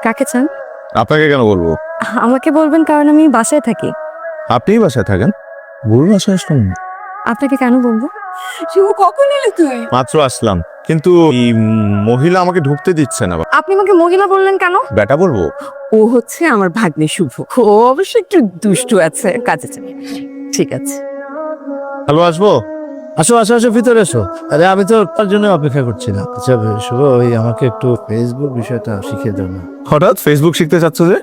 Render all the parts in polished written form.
কাকে চান? আপনাকে কেন বলবো? আমাকে বলবেন কারণ আমি বাসায় থাকি। আপনিই বাসায় থাকেন, বলুন বাসায় আসলাম। আপনাকে কেন বলবো? কখন এলি তুই? মাত্র আসলাম, কিন্তু এই মহিলা আমাকে ঢুকতে দিচ্ছে না। আপনি আমাকে মহিলা বললেন কেন? বেটা বলবো? ও হচ্ছে আমার ভাগ্নে শুভ। ও অবশ্য একটু দুষ্টু আছে, কাজে যাবে। ঠিক আছে। হ্যালো, আসবো? আসো আসো আসো, ভিতরে এসো। আরে আমি তো তার জন্য অপেক্ষা করছিলাম। আচ্ছা শুভ, ওই আমাকে একটু ফেসবুক বিষয়টা শিখিয়ে দাও না। হঠাৎ ফেসবুক শিখতে চাচ্ছ যে?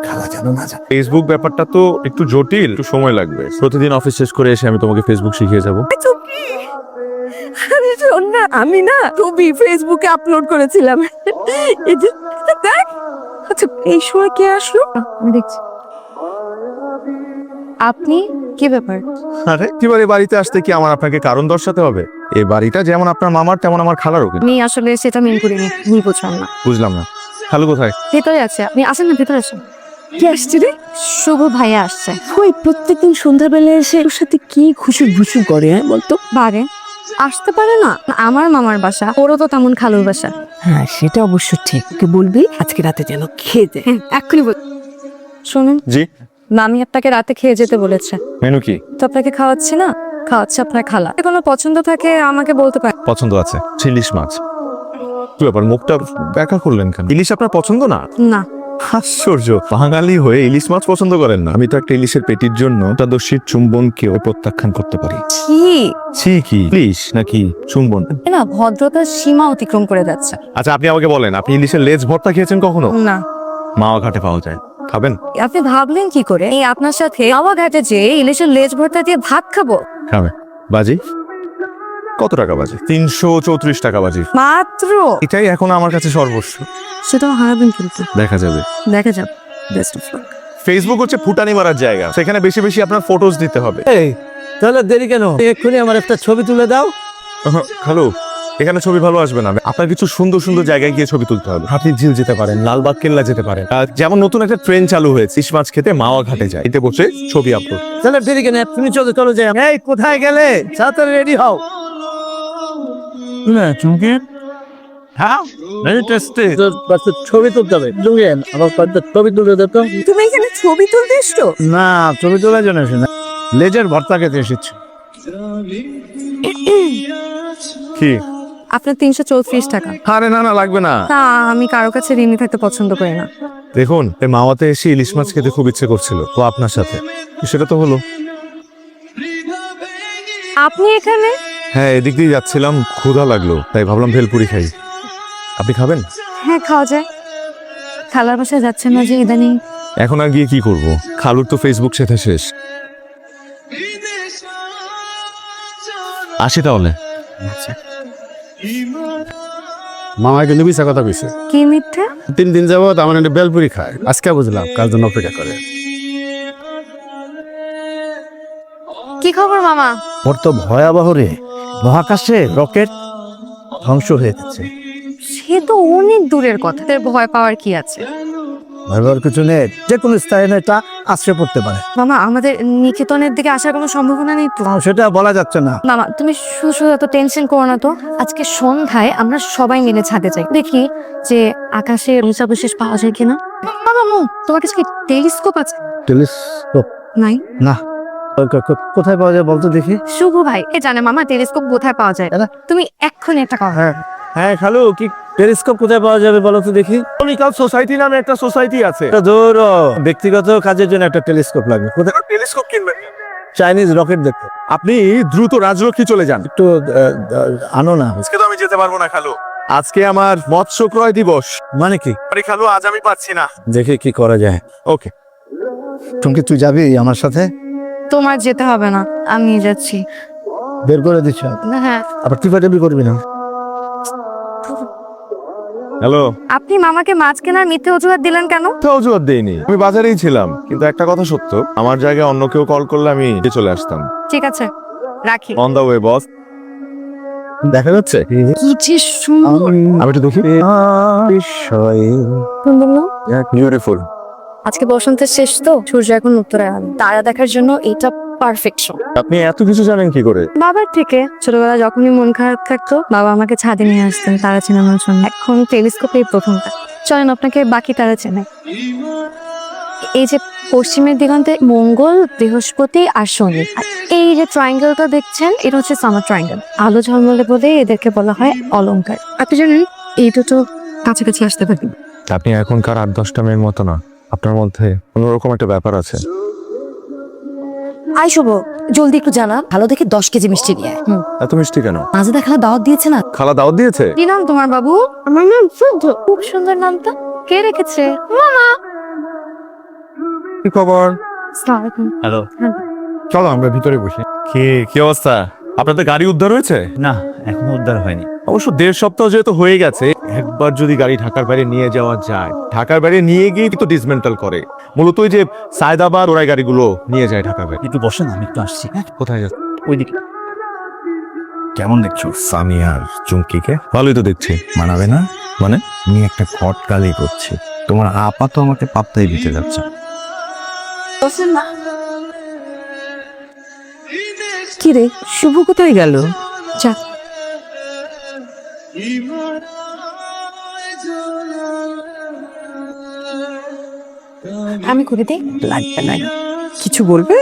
খালা জানো না জানো? ফেসবুক ব্যাপারটা তো একটু জটিল, একটু সময় লাগবে। প্রতিদিন অফিস শেষ করে এসে আমি তোমাকে ফেসবুক শিখিয়ে যাবো। আরে শোন না, আমি না ছবি ফেসবুকে আপলোড করেছিলাম। এই যে দেখ। আচ্ছা, এই সময় কে আসলো? আমি দেখছি। আপনি কি ব্যাপার? আরে এবার এই বাড়িতে আসতে কি আমার আপনাকে কারণ দর্শাতে হবে? এই বাড়িটা যেমন আপনার মামার তেমন আমার খালারও। আমি আসলে সেটা মেন করিনি, ভুল বুঝলাম না। বুঝলাম না, খালু কোথায়? ভেতরে আছে, আপনি আসেন না, ভেতরে আসেন। কে আসছে রে? শুভ ভাইয়া আসছে। ওই প্রত্যেকদিন সন্ধ্যাবেলা এসে ওর সাথে কি খুশুর ভুসুর করে, হ্যাঁ বলতো? বারে আসতে পারে না? আমার মামার বাসা, ওরও তো তেমন খালুর বাসা। হ্যাঁ, সেটা অবশ্য ঠিক। ওকে বলবি আজকে রাতে যেন খেয়ে দেয়। হ্যাঁ, এক্ষুনি বল। শুনুন, জি, মামি আপনাকে রাতে খেয়ে যেতে বলেছে। মেনু কি? তো আপনাকে খাওয়াচ্ছি না, খাওয়াচ্ছে আপনার খালা। কোনো পছন্দ থাকে আমাকে বলতে পারেন। পছন্দ আছে ইলিশ মাছ। কি ব্যাপার, মুখটা ব্যাখ্যা করলেন কেন? ইলিশ আপনার পছন্দ না? না, আশ্চর্য, বাঙালি হয়ে ইলিশ মাছ পছন্দ করেন না? আমি তো একটা ইলিশের পেটির জন্য দস্যির চুম্বনকেও প্রত্যাখ্যান করতে পারি। কি ছি, কি ইলিশ নাকি চুম্বন? না, ভদ্রতার সীমা অতিক্রম করে যাচ্ছে। আচ্ছা, আপনি আমাকে বলেন, আপনি ইলিশের লেজ ভর্তা খেয়েছেন কখনো? না, মাওয়া ঘাটে পাওয়া যায়, খাবেন? আপনি ভাবলেন কি করে এই আপনার সাথে আওয়া ঘাটে যে ইলিশের লেজ ভর্তা দিয়ে ভাত খাবো? খাবে। বাজি কত টাকা বাজি? 334 টাকা বাজি। মাত্র? এটাই এখন আমার কাছে সর্বস্ব। সেটাও হারাবেন কিন্তু। দেখা যাবে। দেখা যাবে। Best of luck. ফেসবুক হচ্ছে ফুটানি মারার জায়গা, সেখানে বেশি বেশি আপনার ফটোজ দিতে হবে। এই তাহলে দেরি কেন? এক্ষুনি আমার একটা ছবি তুলে দাও। হ্যালো, এখানে ছবি ভালো আসবে না। আপনার কিছু সুন্দর সুন্দর জায়গায় গিয়ে ছবি তুলতে হবে। হাতির ঝিল যেতে পারেন, লালবাগ কেল্লা যেতে পারেন। যেমন নতুন একটা ট্রেন চালু হয়েছে, ইলিশ মাছ খেতে মাওয়া ঘাটে যায়, এতে বসে ছবি আপলোড। তাহলে দেরি কেন? তুমি চলো চলো যাই। এই কোথায় গেলে? তাড়াতাড়ি রেডি হও। না চুমকি, হ্যাঁ ছবি তুলতে হবে। চুমকি, আমার কয়েকটা ছবি তুলে দে তো। তুমি এখানে ছবি তুলতে এসছো? না, ছবি তোলার জন্য এসে না, লেজের ভর্তা খেতে এসেছি। কি? আপনার 334 টাকা। আরে না না, লাগবে না। তা আমি কারো কাছে ঋণী থাকতে পছন্দ করি না। দেখুন, এই মাওয়াতে এসে ইলিশ মাছ খেতে খুব ইচ্ছে করছিল, তো আপনার সাথে সেটা তো হলো। আপনি এখানে? হ্যাঁ, এদিক দিয়ে যাচ্ছিলাম, ক্ষুধা লাগলো, তাই ভাবলাম ভেলপুরি খাই। আপনি খাবেন? হ্যাঁ, খাওয়া যায়। খালার বাসায় যাচ্ছেন না যে ইদানিং? এখন আর গিয়ে কি করব, খালুর তো ফেসবুক শেখা শেষ। আসি তাহলে। মামা কিন্তু মিশা কথা কইছে। কি মিথ্যে? 3 দিন যাবত আমার একটা বেলপুরি খায়, আজকে বুঝলাম কাল জন্য অপেক্ষা করে। কি খবর মামা? ওর তো ভয়াবহ রে, মহাকাশে রকেট ধ্বংস হয়ে যাচ্ছে। সে তো অনেক দূরের কথা, তার ভয় পাওয়ার কি আছে? ভয়াবহ কিছু নেই, যে কোনো স্থানে এটা আশ্রয় পড়তে পারে। মামা, আমাদের নিকেতনের দিকে আসার কোনো সম্ভাবনা নেই তো? সেটা বলা যাচ্ছে না। মামা, তুমি শুধু শুধু এত টেনশন করো না তো। আজকে সন্ধ্যায় আমরা সবাই মিলে ছাদে যাই, দেখি যে আকাশে বিশেষ পাওয়া যায় কিনা। মামা, তোমার কাছে কি টেলিস্কোপ আছে? টেলিস্কোপ? নাই। না, কোথায় পাওয়া যায় বলতো দেখি। শুভ ভাই এ জানে মামা টেলিস্কোপ কোথায় পাওয়া যায়। দাদা? তুমি এক্ষুনি একটা কথা। হ্যাঁ হ্যাঁ খালু, কি টেলিস্কোপ কোথায় পাওয়া যাবে বলো তো দেখি। আমেরিকান সোসাইটি নামে একটা সোসাইটি আছে। এটা দূর, ব্যক্তিগত কাজের জন্য একটা টেলিস্কোপ লাগবে। কোথায়? টেলিস্কোপ কিনবেন? চাইনিজ রকেট দেখতে। আপনি দ্রুত রাজলক্ষ্মী চলে যান। একটু আনো না। আজকে তো আমি যেতে পারবো না খালু, আজকে আমার মৎস্য ক্রয় দিবস। মানে কি? আরে খালু, আজ আমি পাচ্ছি না। দেখি কি করা যায়। ওকে। তুমি তুই যাবি আমার সাথে? তোমার যেতে হবে না, আমি যাচ্ছি। বের করে দিচ্ছ? হ্যাঁ। আবার টিপাটিপি করবি না। হ্যালো। আপনি মামাকে মাছ কেনার মিথ্যে অজুহাত দিলেন কেন? তো অজুহাত দেইনি, আমি বাজারেই ছিলাম। কিন্তু একটা কথা সত্য, আমার জায়গায় অন্য কেউ কল করলে আমি চলে আসতাম। ঠিক আছে, রাখি। অন দা ওয়ে বস। দেখা যাচ্ছে? কি যে সুন্দর। আমি একটু দেখি। সুন্দর না? বিউটিফুল। আজকে বসন্তের শেষ তো, সূর্য এখন উত্তরে আলো, তারা দেখার জন্য এটা পারফেক্ট সময়। আপনি এত কিছু জানেন কি করে? বাবার থেকে। ছোটবেলা যখনই মন খারাপ থাকতো বাবা আমাকে ছাদে নিয়ে আসতেন তারা চিনানোর জন্য। এখন টেলিস্কোপে প্রথমটা। চলেন আপনাকে বাকি তারা চেনে। এই যে পশ্চিমের দিগন্তে মঙ্গল, বৃহস্পতি আর শনি, আর এই যে ট্রায়াঙ্গেলটা দেখছেন এটা হচ্ছে সামার ট্রায়াঙ্গেল। আলো ঝলমলে বলে এদেরকে বলা হয় অলংকার। আপনি জানেন এই দুটো কাছাকাছি আসতে পারেন। আপনি এখনকার 8-10টা মেয়ের মতো না, আপনার মধ্যে অন্যরকম একটা ব্যাপার আছে। আই শুভ, জলদি একটু জানা, ভালো দেখে 10 কেজি মিষ্টি নিয়ে আয়। এত মিষ্টি কেন? মাঝে দেখালা দাওয়াত দিয়েছে না? খালা দাওয়াত দিয়েছে? কি নাম তোমার বাবু? আমার নাম শুদ্ধ। খুব সুন্দর নামটা। কে রেখেছে? মামা। কি খবর? আসসালামু আলাইকুম। হ্যালো। চলো আমরা ভিতরে বসি। কি অবস্থা? আপনাদের গাড়ি উদ্ধার হয়েছে? না, এখনো উদ্ধার হয়নি। অবশ্য 1.5 সপ্তাহ যেহেতু হয়ে গেছে, একবার যদি গাড়ি ঢাকার বাইরে নিয়ে যাওয়া যায়, ঢাকার বাইরে নিয়ে গিয়ে কিন্তু ডিসমেন্টাল করে। মূলত ওই যে সায়দাবাদ ওরাই গাড়িগুলো নিয়ে যায় ঢাকার বাইরে। একটু বসেন, আমি একটু আসছি। হ্যাঁ, কোথায় যাচ্ছে? ওইদিকে। কেমন দেখছো? সামি আর চুমকিকে ভালোই তো দেখছি। মানাবে না? মানে আমি একটা ঘটকালি করছি, তোমার আপা তো আমাকে পাত্তাই দিতে যাচ্ছে না। কি রে, শুভ কোথায় গেল? যা। আমি করে দিই। লাগবে না, কিছু বলবে?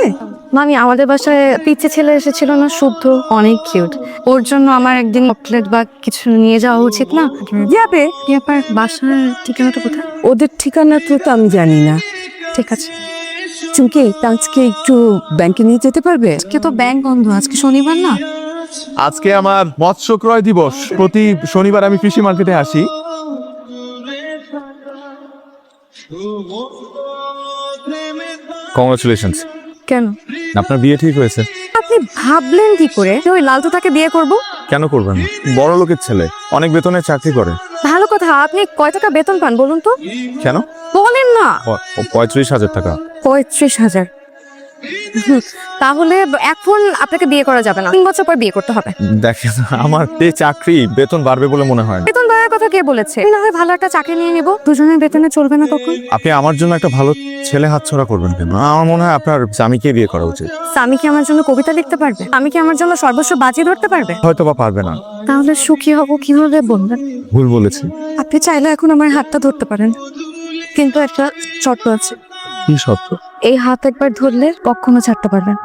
মামি, আমাদের বাসায় পিচ্ছে ছেলে এসেছিল না, শুদ্ধ, অনেক কিউট। ওর জন্য আমার একদিন চকলেট বা কিছু নিয়ে যাওয়া উচিত না? যাবে। কি আপনার বাসার ঠিকানাটা কোথায়? ওদের ঠিকানা তো আমি জানি না। ঠিক আছে। চুমকি, আজকে একটু ব্যাংকে নিয়ে যেতে পারবে? আজকে তো ব্যাংক বন্ধ, আজকে শনিবার না? আজকে আমার মৎস্য ক্রয় দিবস। প্রতি শনিবার আমি কৃষি মার্কেটে আসি। কংগ্রাচুলেশনস, কেন? আপনার বিয়ে ঠিক হয়েছে। আপনি ভাবলেন কি করে যে ওই লালটুটাকে বিয়ে করব? কেন করবেন না? বড় লোকের ছেলে, অনেক বেতনে চাকরি করে। ভালো কথা, আপনি কয় টাকা বেতন পান বলুন তো? কেন? বলেন না। 35,000 টাকা। 35,000। তাহলে এখন আপনাকে বিয়ে করা যাবে না, 3 বছর পর বিয়ে করতে হবে। দেখেন, আমার এই চাকরি বেতন বাড়বে বলে মনে হয় না। বেতন বাড়ার কথা কে বলেছে? না হয় ভালো একটা চাকরি নিয়ে নেব, দুজনের বেতনে চলবে না তখন? আপনি আমার জন্য একটা ভালো ছেলে হাতছাড়া করবেন কেন? আমার মনে হয় আপনার স্বামীকে বিয়ে করা উচিত। স্বামী কি আমার জন্য কবিতা লিখতে পারবে? আমি কি আমার জন্য সর্বস্ব বাজি ধরতে পারবে? হয়তো বা পারবে না। তাহলে সুখী হব কিভাবে বলবেন? ভুল বলেছি। আপনি চাইলে এখন আমার হাতটা ধরতে পারেন, কিন্তু একটা শর্ত আছে। কি সত্য? এই হাত একবার ধরলে কখনো ছাড়তে পারবেন।